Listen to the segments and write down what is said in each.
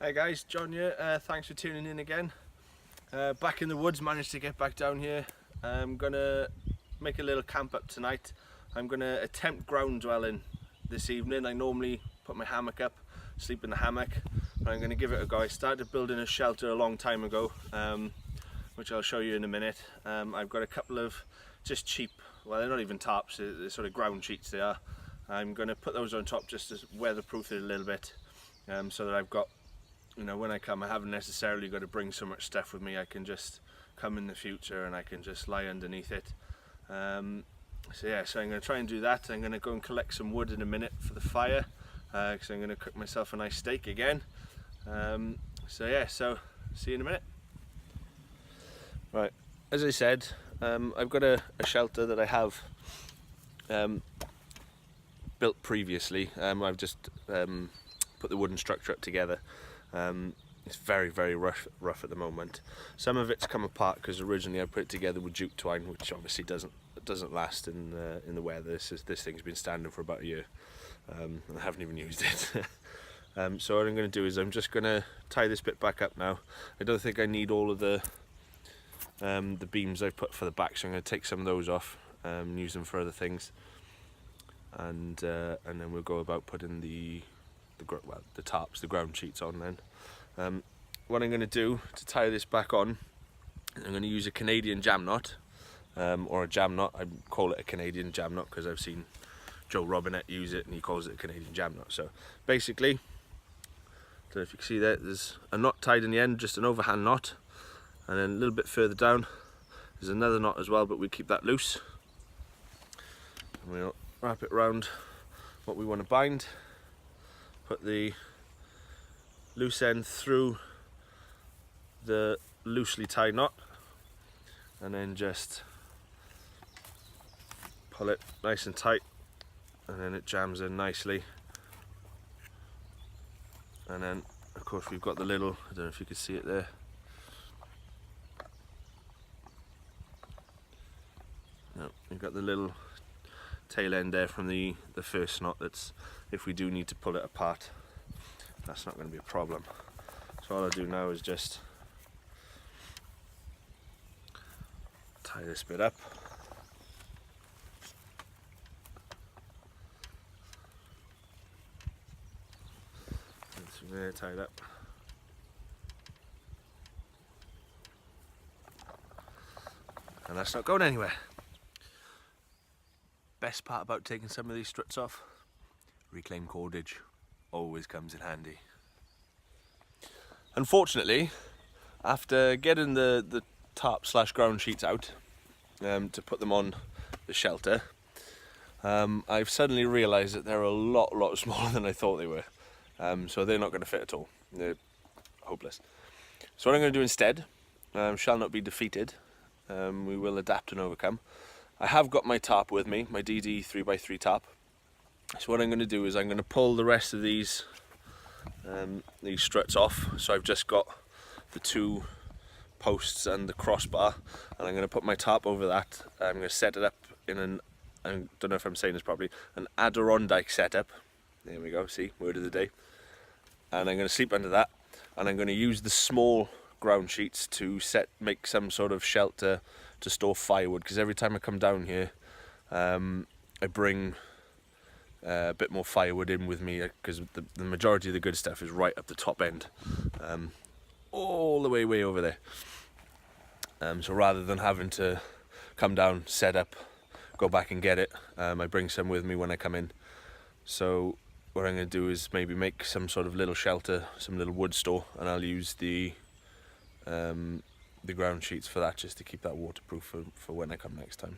Hey guys, John here. Thanks for tuning in again. Back in the woods, managed to get back down here. I'm gonna make a little camp up tonight. I'm gonna attempt ground dwelling this evening. I normally put my hammock up, sleep in the hammock, but I'm gonna give it a go. I started building a shelter a long time ago, which I'll show you in a minute. I've got a couple of just cheap, well, they're not even tarps, they're sort of ground sheets they are. I'm gonna put those on top just to weatherproof it a little bit, so that I've got, you know, when I come, I haven't necessarily got to bring so much stuff with me. I can just come in the future and I can just lie underneath it. So I'm going to try and do that. I'm going to go and collect some wood in a minute for the fire, because I'm going to cook myself a nice steak again. So see you in a minute. Right, as I said, I've got a shelter that I have built previously. I've just put the wooden structure up together. It's very rough at the moment. Some of it's come apart because originally I put it together with jute twine, which obviously doesn't last in the weather. This thing's been standing for about a year, and I haven't even used it. So what I'm going to do is I'm just going to tie this bit back up now. I don't think I need all of the beams I've put for the back, so I'm going to take some of those off, use them for other things, and then we'll go about putting the tarps, the ground sheets on then. What I'm going to do to tie this back on, I'm going to use a Canadian jam knot, or a jam knot. I call it a Canadian jam knot because I've seen Joe Robinette use it and he calls it a Canadian jam knot. So basically, I don't know if you can see there's a knot tied in the end, just an overhand knot, and then a little bit further down there's another knot as well, but we keep that loose and we'll wrap it around what we want to bind. Put the loose end through the loosely tied knot and then just pull it nice and tight, and then it jams in nicely. And then of course we've got the little, I don't know if you can see it there, no, we've got the little tail end there from the first knot. That's, if we do need to pull it apart, that's not going to be a problem. So all I'll do now is just tie this bit up. It's there, tied up. And that's not going anywhere. Best part about taking some of these struts off, reclaimed cordage always comes in handy. Unfortunately, after getting the tarp / ground sheets out to put them on the shelter, I've suddenly realised that they're a lot smaller than I thought they were. So they're not going to fit at all. They're hopeless. So what I'm going to do instead, shall not be defeated. We will adapt and overcome. I have got my tarp with me, my DD 3x3 tarp. So what I'm going to do is I'm going to pull the rest of these struts off. So I've just got the two posts and the crossbar, and I'm going to put my tarp over that. I'm going to set it up in an, I don't know if I'm saying this properly, an Adirondack setup. There we go, see, word of the day. And I'm going to sleep under that, and I'm going to use the small ground sheets to make some sort of shelter to store firewood, because every time I come down here I bring a bit more firewood in with me, because the majority of the good stuff is right up the top end, all the way over there. So rather than having to come down, set up, go back and get it, I bring some with me when I come in. So what I'm going to do is maybe make some sort of little shelter, some little wood store, and I'll use the ground sheets for that, just to keep that waterproof for when I come next time.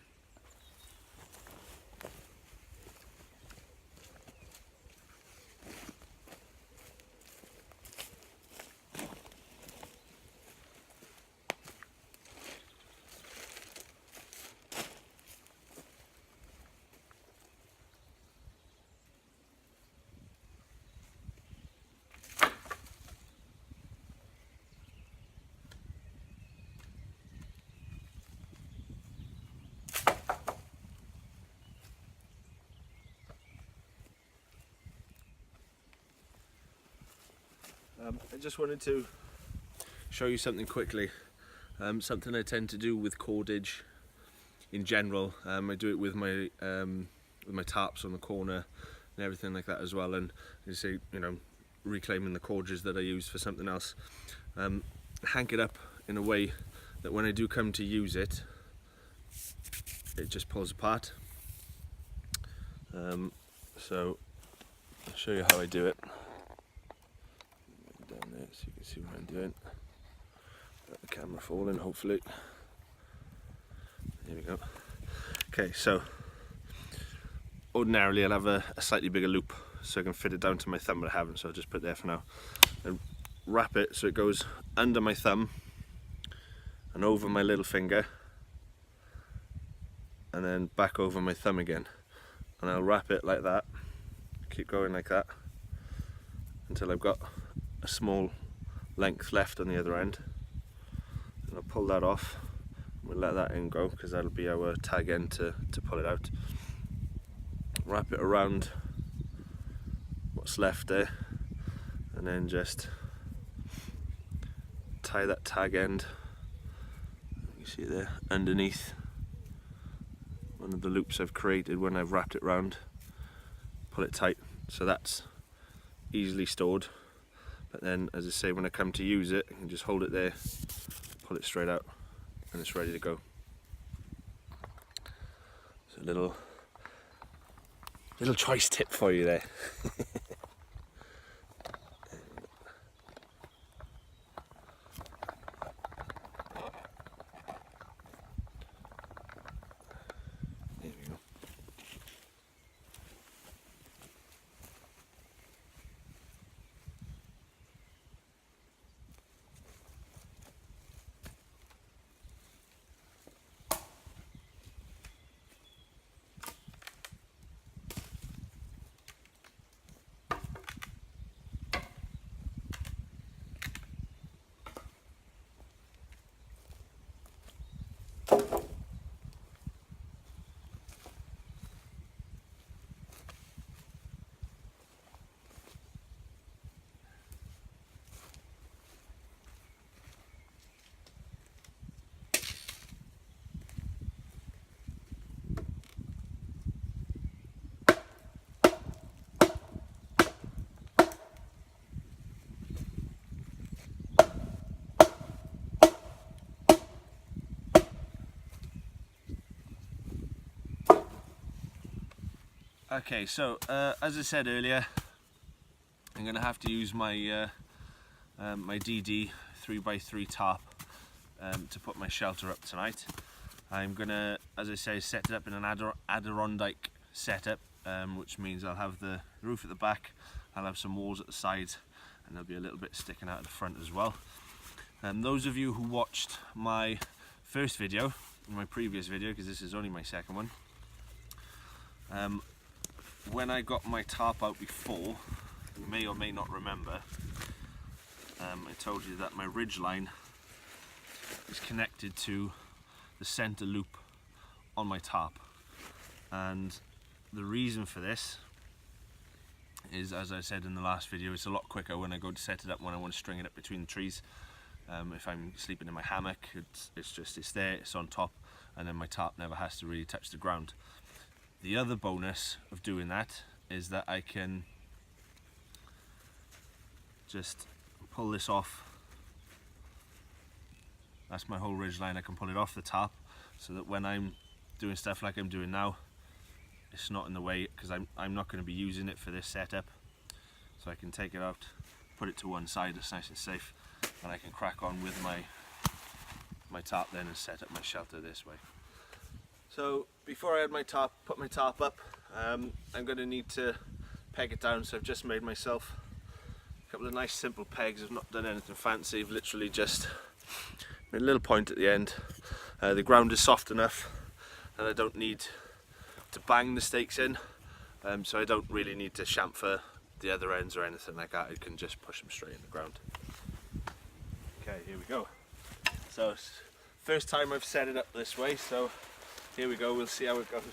I just wanted to show you something quickly. Something I tend to do with cordage in general. I do it with my tarps on the corner and everything like that as well. And you see, you know, reclaiming the cordages that I use for something else. Hank it up in a way that when I do come to use it, it just pulls apart. So I'll show you how I do it. Down there so you can see what I'm doing. Got the camera falling, hopefully. There we go. Okay, so ordinarily I'll have a slightly bigger loop so I can fit it down to my thumb, but I haven't, so I'll just put it there for now. And wrap it so it goes under my thumb and over my little finger and then back over my thumb again. And I'll wrap it like that, keep going like that until I've got a small length left on the other end. And I'll pull that off. We'll let that in go because that'll be our tag end to pull it out. Wrap it around what's left there and then just tie that tag end, you see there, underneath one of the loops I've created when I've wrapped it round. Pull it tight so that's easily stored, but then as I say, when I come to use it, I can just hold it there, pull it straight out and it's ready to go. So a little choice tip for you there. There we go. Okay, so as I said earlier, I'm going to have to use my my DD 3x3 tarp to put my shelter up tonight. I'm going to, as I say, set it up in an Adirondack setup, which means I'll have the roof at the back, I'll have some walls at the sides, and there'll be a little bit sticking out at the front as well. Those of you who watched my first video, my previous video, because this is only my second one, when I got my tarp out before, you may or may not remember, I told you that my ridge line is connected to the center loop on my tarp, and the reason for this is, as I said in the last video, it's a lot quicker when I go to set it up when I want to string it up between the trees. If I'm sleeping in my hammock, it's there, it's on top, and then my tarp never has to really touch the ground. The other bonus of doing that is that I can just pull this off. That's my whole ridge line. I can pull it off the tarp so that when I'm doing stuff like I'm doing now, it's not in the way, because I'm not going to be using it for this setup. So I can take it out, put it to one side, it's nice and safe, and I can crack on with my tarp then and set up my shelter this way. So before I had put my tarp up, I'm going to need to peg it down. So I've just made myself a couple of nice simple pegs. I've not done anything fancy, I've literally just made a little point at the end. The ground is soft enough and I don't need to bang the stakes in, so I don't really need to chamfer the other ends or anything like that. I can just push them straight in the ground. Okay, here we go. So first time I've set it up this way, so here we go, we'll see how it goes.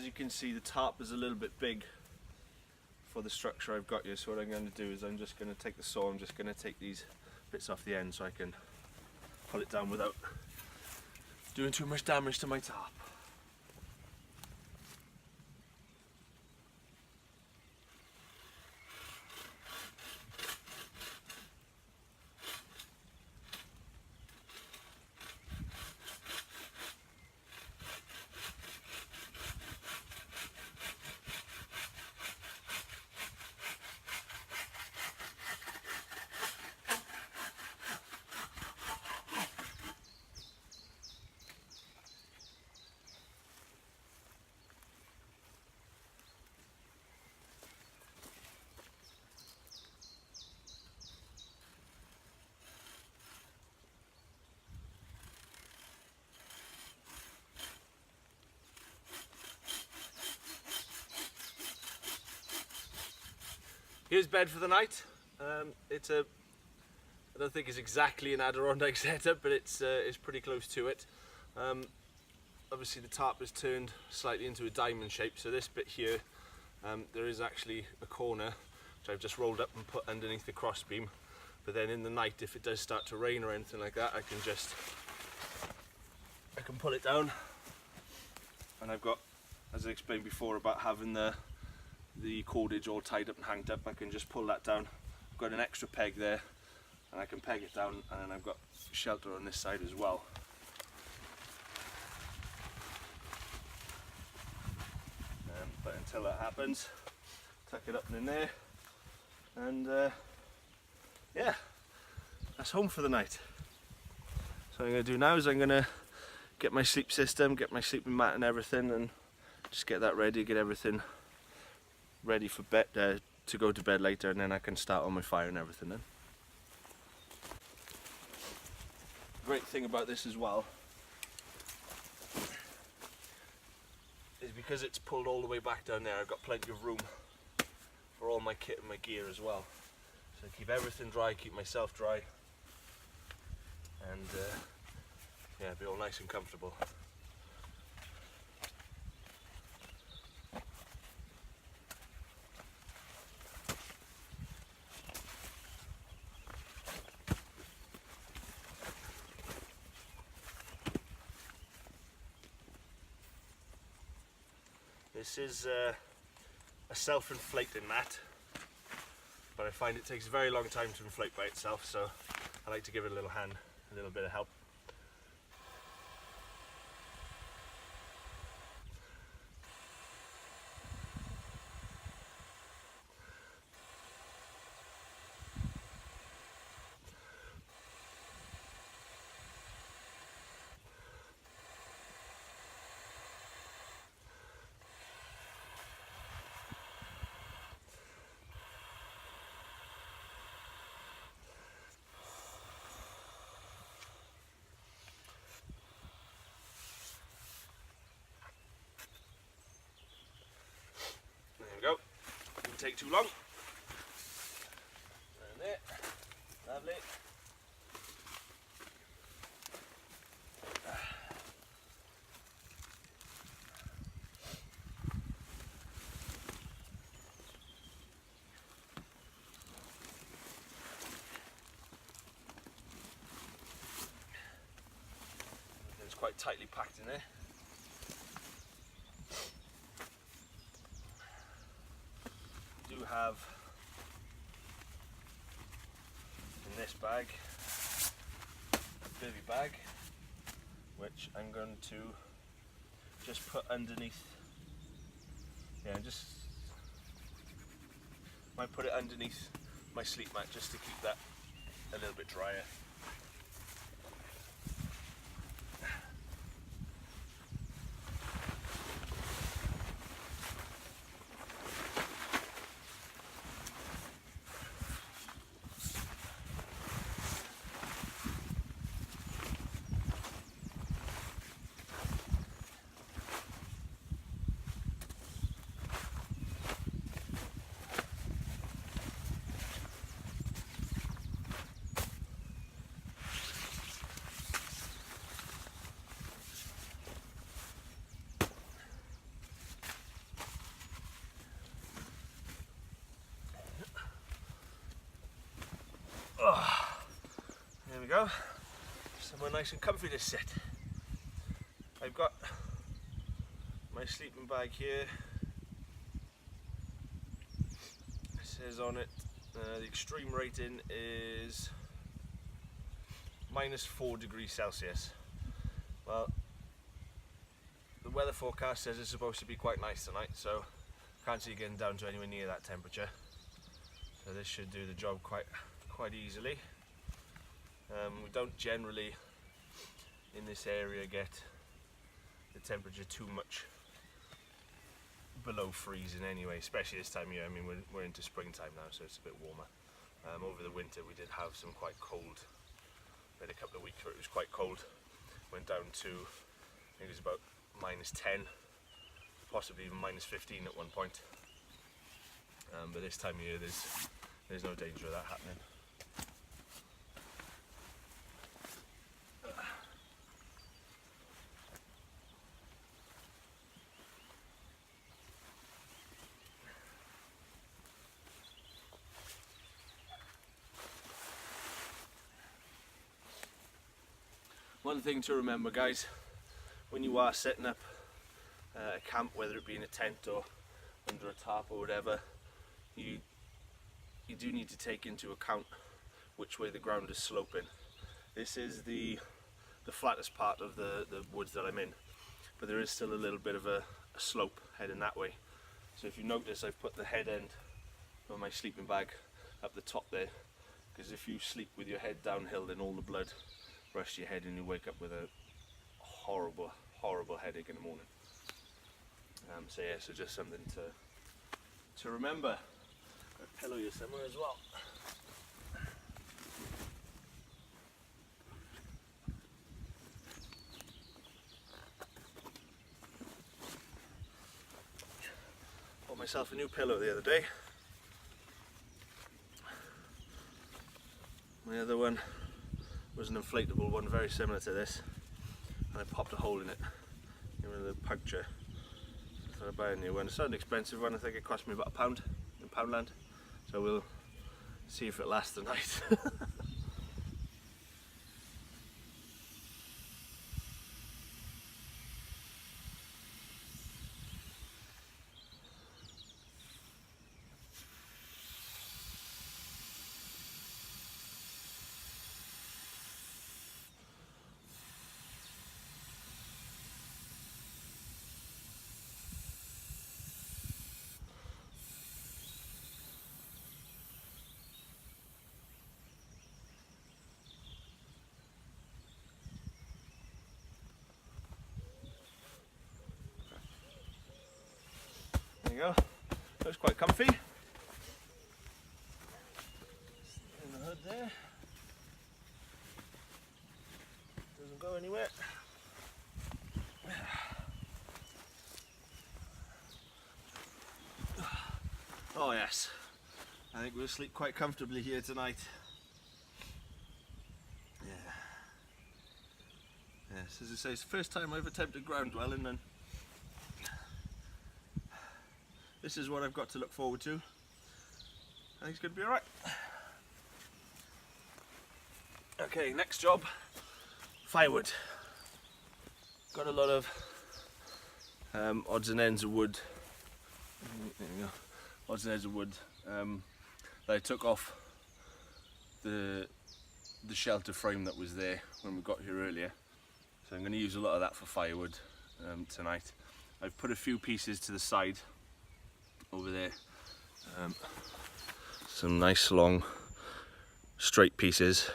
as you can see, the tarp is a little bit big for the structure I've got here, so what I'm going to do is I'm just going to take the saw, I'm just going to take these bits off the end so I can pull it down without doing too much damage to my tarp. Here's bed for the night. I don't think it's exactly an Adirondack setup, but it's pretty close to it. Obviously the tarp is turned slightly into a diamond shape, so this bit here, there is actually a corner which I've just rolled up and put underneath the crossbeam. But then in the night, if it does start to rain or anything like that, I can pull it down. And I've got, as I explained before about having the cordage all tied up and hanged up, I can just pull that down. I've got an extra peg there and I can peg it down, and then I've got shelter on this side as well. But until that happens, tuck it up and in there, and yeah, that's home for the night. So what I'm going to do now is I'm going to get my sleep system, get my sleeping mat and everything, and just get that ready, get everything ready for bed, to go to bed later, and then I can start on my fire and everything then. The great thing about this as well is because it's pulled all the way back down there, I've got plenty of room for all my kit and my gear as well. So keep everything dry, keep myself dry, and yeah, be all nice and comfortable. This is a self-inflating mat, but I find it takes a very long time to inflate by itself, so I like to give it a little hand, a little bit of help. Go. Didn't take too long. And there. Lovely. It's quite tightly packed in there. Have in this bag a bivy bag, which I'm going to just put underneath. Yeah, just might put it underneath my sleep mat just to keep that a little bit drier. nice and comfy to sit. I've got my sleeping bag here. It says on it the extreme rating is -4 degrees Celsius. Well, the weather forecast says it's supposed to be quite nice tonight, so can't see it getting down to anywhere near that temperature. So this should do the job quite easily. We don't generally in this area get the temperature too much below freezing anyway, especially this time of year. I mean, we're into springtime now, so it's a bit warmer. Over the winter we did have some quite cold, we had a couple of weeks where it was quite cold, went down to, I think it was about -10, possibly even -15 at one point. But this time of year there's no danger of that happening. One thing to remember, guys, when you are setting up a camp, whether it be in a tent or under a tarp or whatever, you do need to take into account which way the ground is sloping. This is the flattest part of the woods that I'm in, but there is still a little bit of a slope heading that way. So if you notice, I've put the head end of my sleeping bag up the top there, because if you sleep with your head downhill, then all the blood rush to your head and you wake up with a horrible headache in the morning. So yeah, so just something to remember. A pillow you somewhere as well. Bought myself a new pillow the other day. My other one was an inflatable one, very similar to this, and I popped a hole in it, giving it a puncture. So I thought I'd buy a new one. It's not an expensive one, I think it cost me about £1 in Poundland, so we'll see if it lasts the night. There you go, looks quite comfy. In the hood there, doesn't go anywhere. Oh yes, I think we'll sleep quite comfortably here tonight. Yeah. Yes, as I say, it's the first time I've attempted ground dwelling, and this is what I've got to look forward to. I think it's going to be alright. Okay, next job, firewood. Got a lot of odds and ends of wood. There we go. Odds and ends of wood that I took off the shelter frame that was there when we got here earlier. So I'm going to use a lot of that for firewood tonight. I've put a few pieces to the side over there, some nice long straight pieces,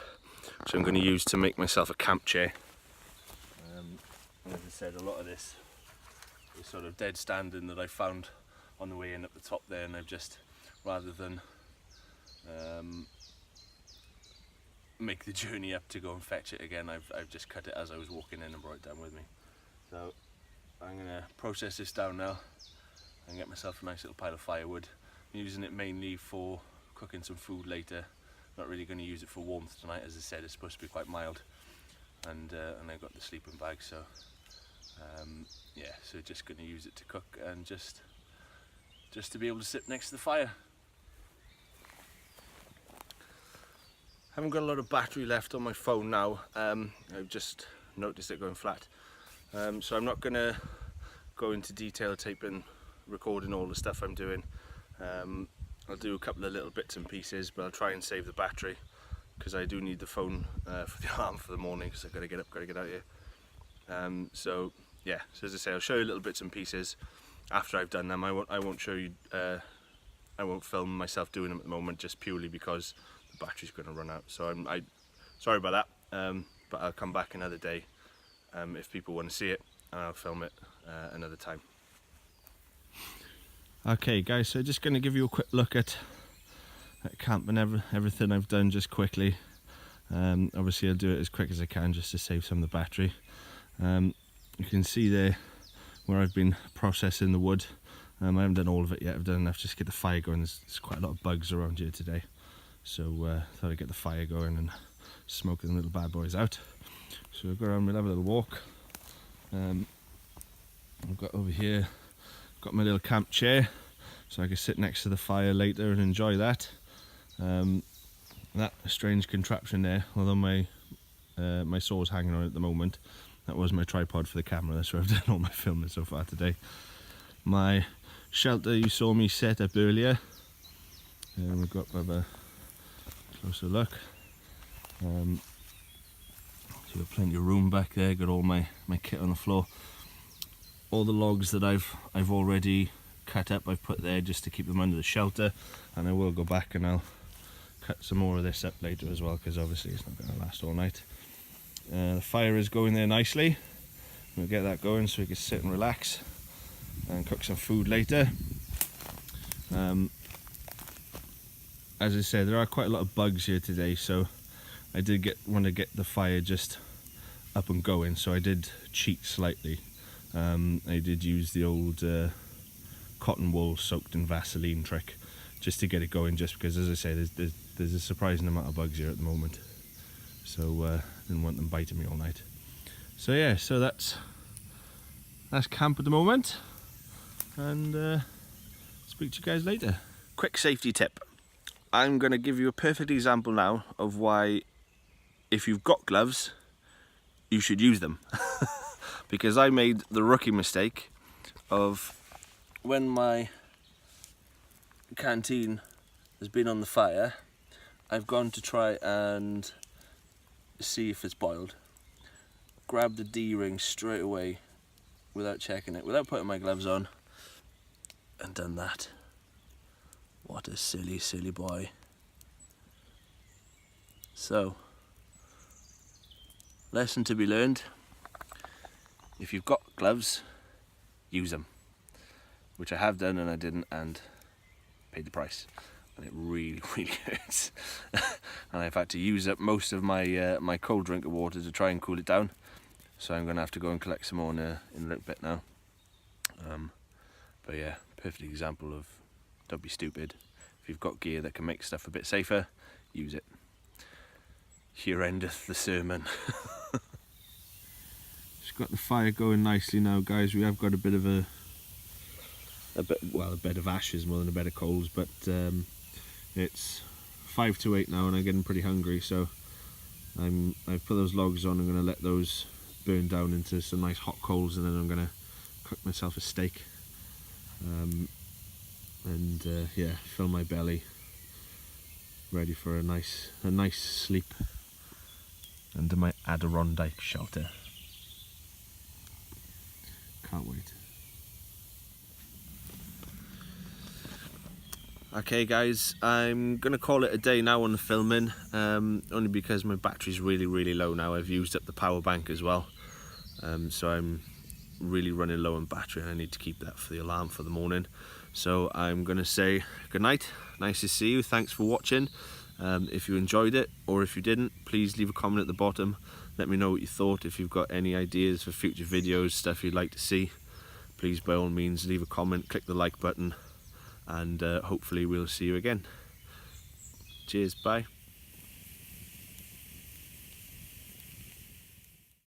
which I'm going to use to make myself a camp chair. And as I said, a lot of this is sort of dead standing that I found on the way in up the top there, and I've just, rather than make the journey up to go and fetch it again, I've just cut it as I was walking in and brought it down with me. So I'm going to process this down now and get myself a nice little pile of firewood. I'm using it mainly for cooking some food later. Not really going to use it for warmth tonight. As I said, it's supposed to be quite mild, and I've got the sleeping bag, so yeah, so just going to use it to cook and just to be able to sit next to the fire. haven't got a lot of battery left on my phone now. I've just noticed it going flat. So I'm not going to go into detail taping, recording all the stuff I'm doing. I'll do a couple of little bits and pieces, but I'll try and save the battery because I do need the phone for the alarm for the morning, because I've got to get up, got to get out here. So yeah, so as I say, I'll show you little bits and pieces after I've done them. I won't show you, I won't film myself doing them at the moment, just purely because the battery's going to run out. So I'm sorry about that, but I'll come back another day if people want to see it, and I'll film it another time. Okay guys, so just going to give you a quick look at camp and everything I've done just quickly. Obviously I'll do it as quick as I can just to save some of the battery. You can see there where I've been processing the wood. I haven't done all of it yet, I've done enough just to get the fire going. There's quite a lot of bugs around here today, so thought I'd get the fire going and smoke them little bad boys out. So we'll go around, we'll have a little walk. I've got over here, got my little camp chair, so I can sit next to the fire later and enjoy that. That strange contraption there, although my saw's hanging on at the moment, that was my tripod for the camera. That's where I've done all my filming so far today. My shelter you saw me set up earlier, and we've got a closer look. So got plenty of room back there, got all my kit on the floor. All the logs that I've already cut up, I've put there just to keep them under the shelter, and I will go back and I'll cut some more of this up later as well, because obviously it's not going to last all night. The fire is going there nicely. We'll get that going so we can sit and relax and cook some food later. As I said, there are quite a lot of bugs here today, so I did want to get the fire just up and going, so I did cheat slightly. I did use the old cotton wool soaked in Vaseline trick just to get it going, just because, as I say, there's a surprising amount of bugs here at the moment, so I didn't want them biting me all night. So yeah, so that's camp at the moment, and speak to you guys later. Quick safety tip. I'm going to give you a perfect example now of why, if you've got gloves, you should use them. Because I made the rookie mistake of, when my canteen has been on the fire, I've gone to try and see if it's boiled. Grabbed the D-ring straight away without checking it, without putting my gloves on, and done that. What a silly, silly boy. So, lesson to be learned. If you've got gloves, use them. Which I have done, and I didn't, and paid the price. And it really, really hurts. And I've had to use up most of my my cold drink of water to try and cool it down. So I'm going to have to go and collect some more in a little bit now. But yeah, perfect example of don't be stupid. If you've got gear that can make stuff a bit safer, use it. Here endeth the sermon. Just got the fire going nicely now, guys. We have got a bit of a bed of ashes more than a bed of coals, but it's 5 to 8 now and I'm getting pretty hungry, so I've put those logs on. I'm going to let those burn down into some nice hot coals, and then I'm going to cook myself a steak and yeah, fill my belly ready for a nice sleep under my Adirondack shelter. Can't wait. Okay guys, I'm going to call it a day now on the filming, only because my battery's really low now. I've used up the power bank as well, so I'm really running low on battery, and I need to keep that for the alarm for the morning. So I'm going to say good night, nice to see you, thanks for watching. If you enjoyed it, or if you didn't, please leave a comment at the bottom. Let me know what you thought. If you've got any ideas for future videos, stuff you'd like to see, please by all means leave a comment, click the like button, and hopefully we'll see you again. Cheers, bye.